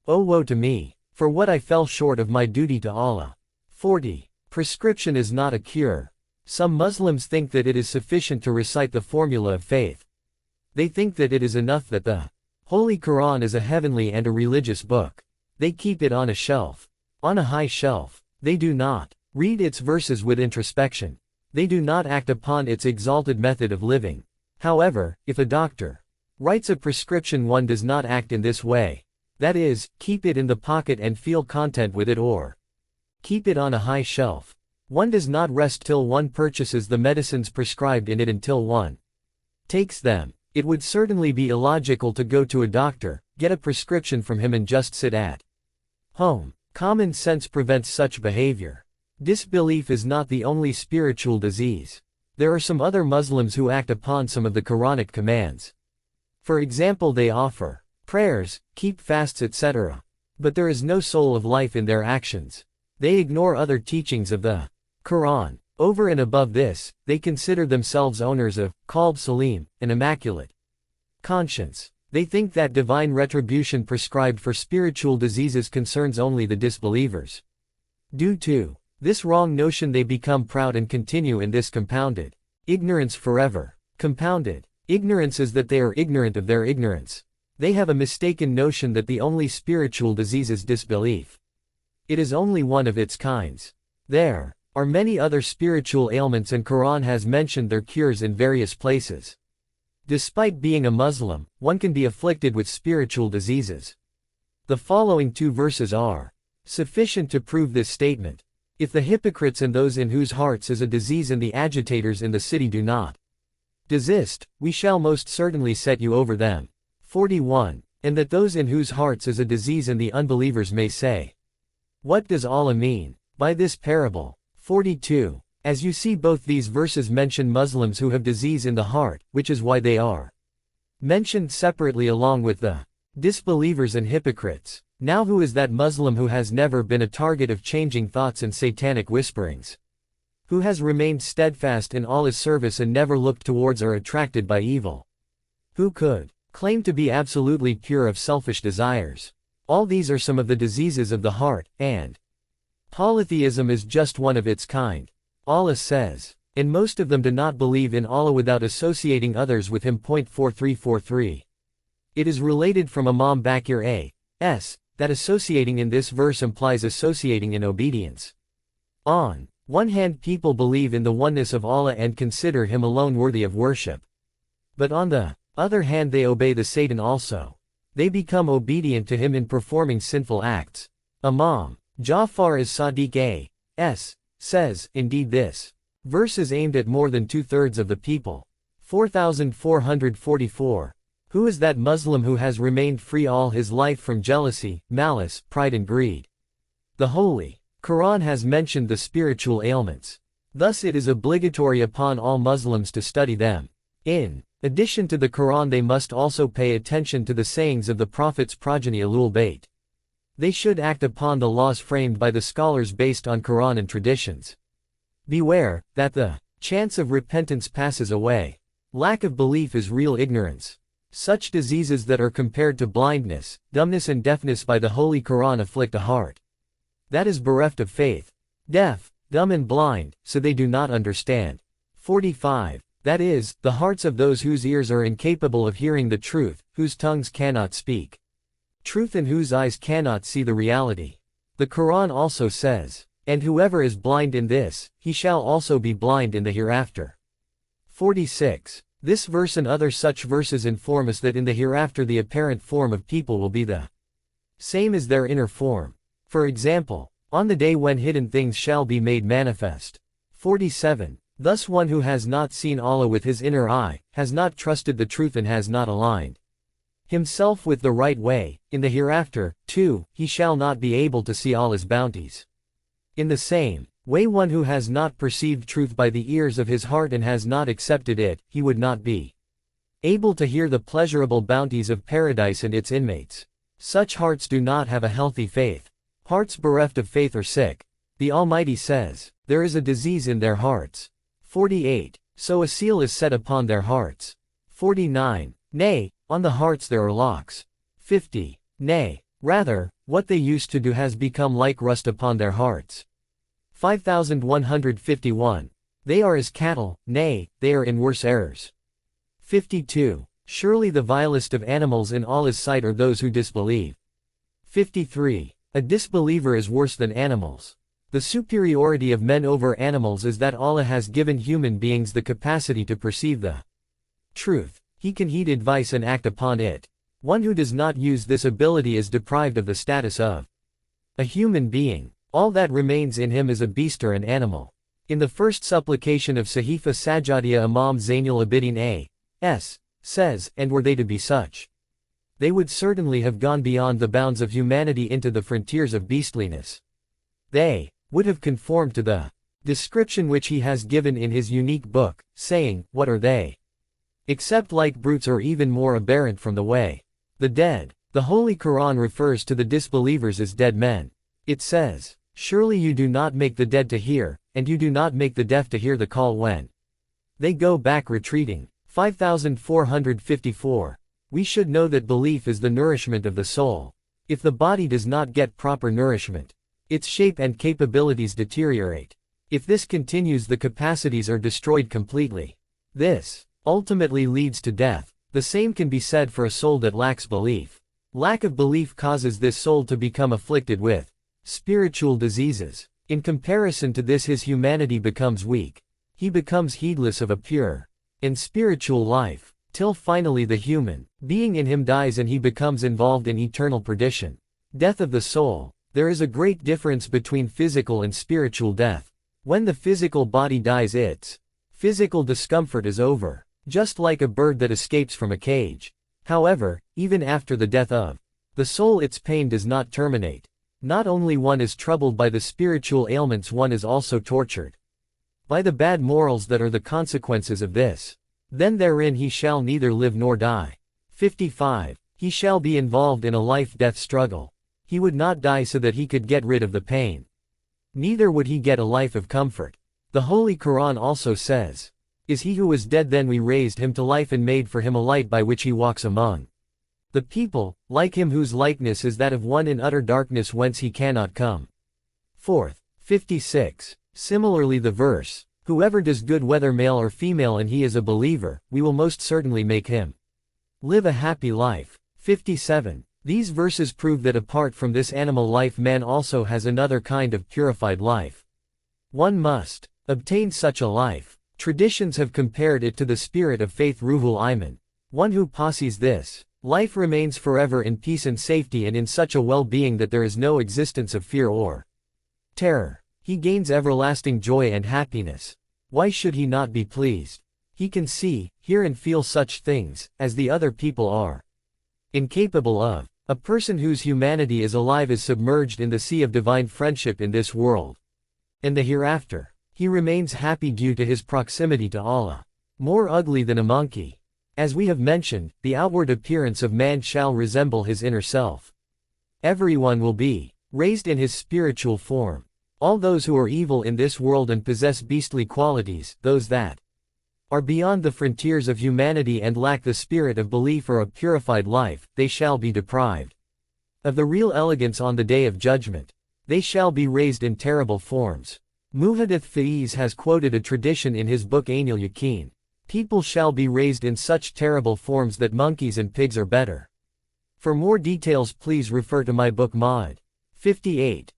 O woe to me, for what I fell short of my duty to Allah. 40. Prescription is not a cure. Some Muslims think that it is sufficient to recite the formula of faith. They think that it is enough that the Holy Quran is a heavenly and a religious book. They keep it on a shelf. On a high shelf. They do not read its verses with introspection. They do not act upon its exalted method of living. However, if a doctor writes a prescription, one does not act in this way. That is, keep it in the pocket and feel content with it, or keep it on a high shelf. One does not rest till one purchases the medicines prescribed in it until one takes them. It would certainly be illogical to go to a doctor, get a prescription from him and just sit at home. Common sense prevents such behavior. Disbelief is not the only spiritual disease. There are some other Muslims who act upon some of the Quranic commands. For example, they offer prayers, keep fasts, etc. But there is no soul of life in their actions. They ignore other teachings of the Quran. Over and above this, they consider themselves owners of, called Salim, an immaculate conscience. They think that divine retribution prescribed for spiritual diseases concerns only the disbelievers. Due to this wrong notion, they become proud and continue in this compounded ignorance forever. Compounded ignorance is that they are ignorant of their ignorance. They have a mistaken notion that the only spiritual disease is disbelief. It is only one of its kinds. There are many other spiritual ailments, and Quran has mentioned their cures in various places. Despite being a Muslim, one can be afflicted with spiritual diseases. The following 2 verses are sufficient to prove this statement. If the hypocrites and those in whose hearts is a disease and the agitators in the city do not desist, we shall most certainly set you over them. 41. And that those in whose hearts is a disease and the unbelievers may say, what does Allah mean by this parable? 42. As you see, both these verses mention Muslims who have disease in the heart, which is why they are mentioned separately along with the disbelievers and hypocrites. Now who is that Muslim who has never been a target of changing thoughts and satanic whisperings? Who has remained steadfast in all his service and never looked towards or attracted by evil? Who could claim to be absolutely pure of selfish desires? All these are some of the diseases of the heart, and polytheism is just one of its kind. Allah says, and most of them do not believe in Allah without associating others with Him. 4343. It is related from Imam Bakir A.S. that associating in this verse implies associating in obedience. On one hand, people believe in the oneness of Allah and consider Him alone worthy of worship. But on the other hand, they obey the Satan also. They become obedient to him in performing sinful acts. Imam Ja'far as-Sadiq A.S. says, indeed this verse is aimed at more than 2/3 of the people. 4444. Who is that Muslim who has remained free all his life from jealousy, malice, pride and greed? The Holy Quran has mentioned the spiritual ailments. Thus it is obligatory upon all Muslims to study them. In addition to the Quran, they must also pay attention to the sayings of the Prophet's progeny Ahlul Bayt. They should act upon the laws framed by the scholars based on Quran and traditions. Beware that the chance of repentance passes away. Lack of belief is real ignorance. Such diseases that are compared to blindness, dumbness and deafness by the Holy Quran afflict a heart that is bereft of faith. Deaf, dumb and blind, so they do not understand. 45. That is, the hearts of those whose ears are incapable of hearing the truth, whose tongues cannot speak truth and whose eyes cannot see the reality. The Quran also says, and whoever is blind in this, he shall also be blind in the hereafter. 46. This verse and other such verses inform us that in the hereafter the apparent form of people will be the same as their inner form. For example, on the day when hidden things shall be made manifest. 47. Thus one who has not seen Allah with his inner eye, has not trusted the truth and has not aligned himself with the right way, in the hereafter, too, he shall not be able to see Allah's bounties. In the same way, one who has not perceived truth by the ears of his heart and has not accepted it, he would not be able to hear the pleasurable bounties of paradise and its inmates. Such hearts do not have a healthy faith. Hearts bereft of faith are sick. The Almighty says, there is a disease in their hearts. 48. So a seal is set upon their hearts. 49. Nay, on the hearts there are locks. 50. Nay, Rather, what they used to do has become like rust upon their hearts. 5151. They are as cattle, nay, they are in worse errors. 52. Surely the vilest of animals in Allah's sight are those who disbelieve. 53. A disbeliever is worse than animals. The superiority of men over animals is that Allah has given human beings the capacity to perceive the truth. He can heed advice and act upon it. One who does not use this ability is deprived of the status of a human being. All that remains in him is a beast or an animal. In the first supplication of Sahifa Sajjadiya, Imam Zainul Abidin A.S. says, and were they to be such, they would certainly have gone beyond the bounds of humanity into the frontiers of beastliness. They would have conformed to the description which he has given in his unique book, saying, what are they? Except like brutes or even more aberrant from the way. The dead. The Holy Quran refers to the disbelievers as dead men. It says, surely you do not make the dead to hear, and you do not make the deaf to hear the call when they go back retreating. 5454. We should know that belief is the nourishment of the soul. If the body does not get proper nourishment, its shape and capabilities deteriorate. If this continues, the capacities are destroyed completely. This ultimately leads to death. The same can be said for a soul that lacks belief. Lack of belief causes this soul to become afflicted with spiritual diseases. In comparison to this, his humanity becomes weak. He becomes heedless of a pure and spiritual life, till finally the human being in him dies and he becomes involved in eternal perdition. Death of the soul. There is a great difference between physical and spiritual death. When the physical body dies, its physical discomfort is over, just like a bird that escapes from a cage. However, even after the death of the soul, its pain does not terminate. Not only one is troubled by the spiritual ailments, one is also tortured by the bad morals that are the consequences of this. Then therein he shall neither live nor die. 55. He shall be involved in a life-death struggle. He would not die so that he could get rid of the pain. Neither would he get a life of comfort. The Holy Quran also says, is he who was dead, then we raised him to life and made for him a light by which he walks among the people, like him whose likeness is that of one in utter darkness whence he cannot come forth. 56. Similarly the verse, whoever does good whether male or female and he is a believer, we will most certainly make him live a happy life. 57. These verses prove that apart from this animal life, man also has another kind of purified life. One must obtain such a life. Traditions have compared it to the spirit of faith Ruhul Iman. One who possesses this life remains forever in peace and safety and in such a well-being that there is no existence of fear or terror. He gains everlasting joy and happiness. Why should he not be pleased? He can see, hear and feel such things, as the other people are incapable of. A person whose humanity is alive is submerged in the sea of divine friendship in this world and the hereafter. He remains happy due to his proximity to Allah. More ugly than a monkey. As we have mentioned, the outward appearance of man shall resemble his inner self. Everyone will be raised in his spiritual form. All those who are evil in this world and possess beastly qualities, those that are beyond the frontiers of humanity and lack the spirit of belief or a purified life, they shall be deprived of the real elegance on the day of judgment. They shall be raised in terrible forms. Muhaddith Faiz has quoted a tradition in his book Ainul Yaqeen. People shall be raised in such terrible forms that monkeys and pigs are better. For more details please refer to my book Ma'ad. 58.